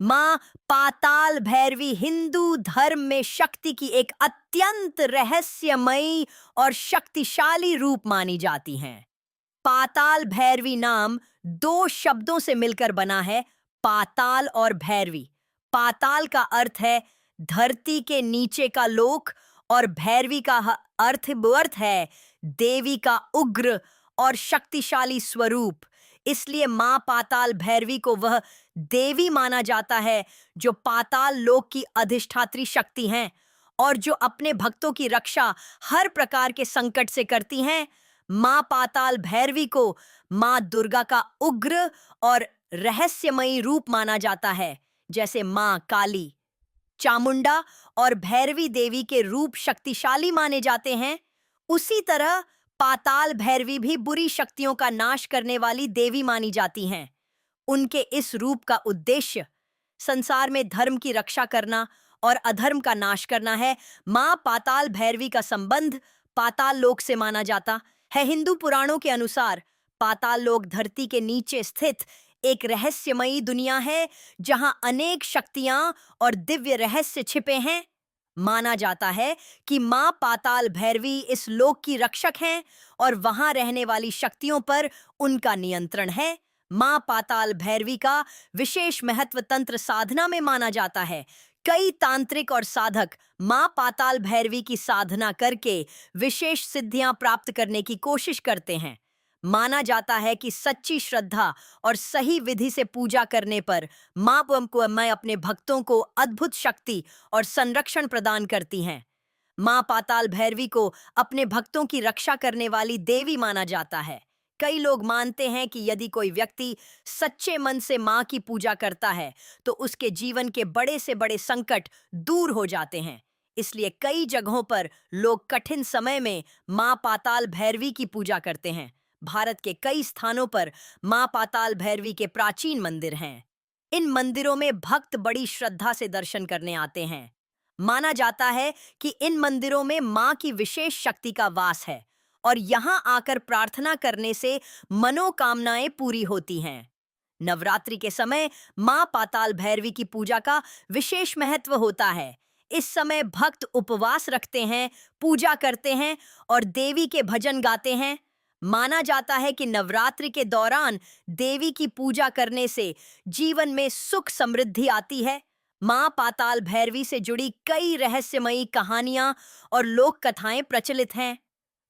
माँ पाताल भैरवी हिंदू धर्म में शक्ति की एक अत्यंत रहस्यमयी और शक्तिशाली रूप मानी जाती हैं। पाताल भैरवी नाम दो शब्दों से मिलकर बना है, पाताल और भैरवी। पाताल का अर्थ है धरती के नीचे का लोक, और भैरवी का अर्थ है देवी का उग्र और शक्तिशाली स्वरूप। इसलिए मां पाताल भैरवी को वह देवी माना जाता है जो पाताल लोक की अधिष्ठात्री शक्ति हैं और जो अपने भक्तों की रक्षा हर प्रकार के संकट से करती हैं। मां पाताल भैरवी को मां दुर्गा का उग्र और रहस्यमयी रूप माना जाता है। जैसे मां काली, चामुंडा और भैरवी देवी के रूप शक्तिशाली माने जाते हैं, उसी तरह पाताल भैरवी भी बुरी शक्तियों का नाश करने वाली देवी मानी जाती हैं। उनके इस रूप का उद्देश्य संसार में धर्म की रक्षा करना और अधर्म का नाश करना है। मां पाताल भैरवी का संबंध पाताल लोक से माना जाता है। हिंदू पुराणों के अनुसार पाताल लोक धरती के नीचे स्थित एक रहस्यमयी दुनिया है जहां अनेक शक्तियां और दिव्य रहस्य छिपे हैं। माना जाता है कि मां पाताल भैरवी इस लोक की रक्षक हैं और वहां रहने वाली शक्तियों पर उनका नियंत्रण है। मां पाताल भैरवी का विशेष महत्व तंत्र साधना में माना जाता है। कई तांत्रिक और साधक मां पाताल भैरवी की साधना करके विशेष सिद्धियां प्राप्त करने की कोशिश करते हैं। माना जाता है कि सच्ची श्रद्धा और सही विधि से पूजा करने पर मां मैं अपने भक्तों को अद्भुत शक्ति और संरक्षण प्रदान करती हैं। मां पाताल भैरवी को अपने भक्तों की रक्षा करने वाली देवी माना जाता है। कई लोग मानते हैं कि यदि कोई व्यक्ति सच्चे मन से मां की पूजा करता है तो उसके जीवन के बड़े से बड़े संकट दूर हो जाते हैं। इसलिए कई जगहों पर लोग कठिन समय में मां पाताल भैरवी की पूजा करते हैं। भारत के कई स्थानों पर मां पाताल भैरवी के प्राचीन मंदिर हैं। इन मंदिरों में भक्त बड़ी श्रद्धा से दर्शन करने आते हैं। माना जाता है कि इन मंदिरों में मां की विशेष शक्ति का वास है और यहां आकर प्रार्थना करने से मनोकामनाएं पूरी होती हैं। नवरात्रि के समय मां पाताल भैरवी की पूजा का विशेष महत्व होता है। इस समय भक्त उपवास रखते हैं, पूजा करते हैं और देवी के भजन गाते हैं। माना जाता है कि नवरात्रि के दौरान देवी की पूजा करने से जीवन में सुख समृद्धि आती है। मां पाताल भैरवी से जुड़ी कई रहस्यमयी कहानियां और लोक कथाएं प्रचलित हैं।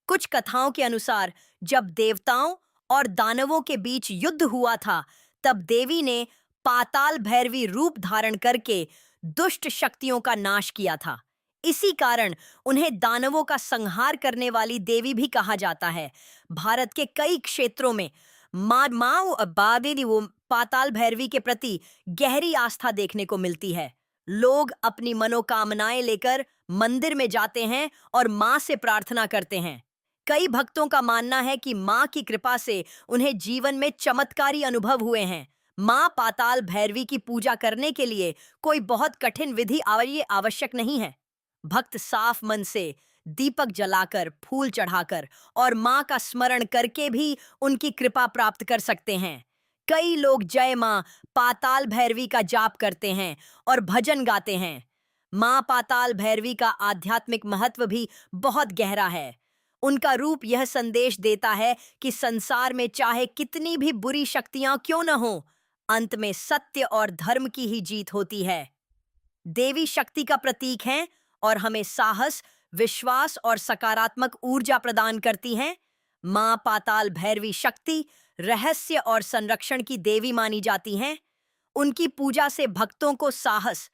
कुछ कथाओं के अनुसार जब देवताओं और दानवों के बीच युद्ध हुआ था, तब देवी ने पाताल भैरवी रूप धारण करके दुष्ट शक्तियों का नाश किया था। इसी कारण उन्हें दानवों का संहार करने वाली देवी भी कहा जाता है। भारत के कई क्षेत्रों में पाताल भैरवी के प्रति गहरी आस्था देखने को मिलती है। लोग अपनी मनोकामनाएं लेकर मंदिर में जाते हैं और मां से प्रार्थना करते हैं। कई भक्तों का मानना है कि मां की कृपा से उन्हें जीवन में चमत्कारी अनुभव हुए हैं। मां पाताल भैरवी की पूजा करने के लिए कोई बहुत कठिन विधि आवश्यक नहीं है। भक्त साफ मन से दीपक जलाकर, फूल चढ़ाकर और मां का स्मरण करके भी उनकी कृपा प्राप्त कर सकते हैं। कई लोग जय मां पाताल भैरवी का जाप करते हैं और भजन गाते हैं। मां पाताल भैरवी का आध्यात्मिक महत्व भी बहुत गहरा है। उनका रूप यह संदेश देता है कि संसार में चाहे कितनी भी बुरी शक्तियां क्यों न हो, अंत में सत्य और धर्म की ही जीत होती है। देवी शक्ति का प्रतीक हैं और हमें साहस, विश्वास और सकारात्मक ऊर्जा प्रदान करती हैं। मां पाताल भैरवी शक्ति, रहस्य और संरक्षण की देवी मानी जाती हैं। उनकी पूजा से भक्तों को साहस,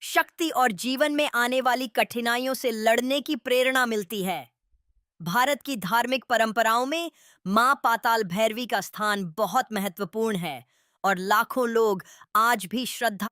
शक्ति और जीवन में आने वाली कठिनाइयों से लड़ने की प्रेरणा मिलती है। भारत की धार्मिक परंपराओं में मां पाताल भैरवी का स्थान बहुत महत्वपूर्ण है और लाखों लोग आज भी श्रद्धा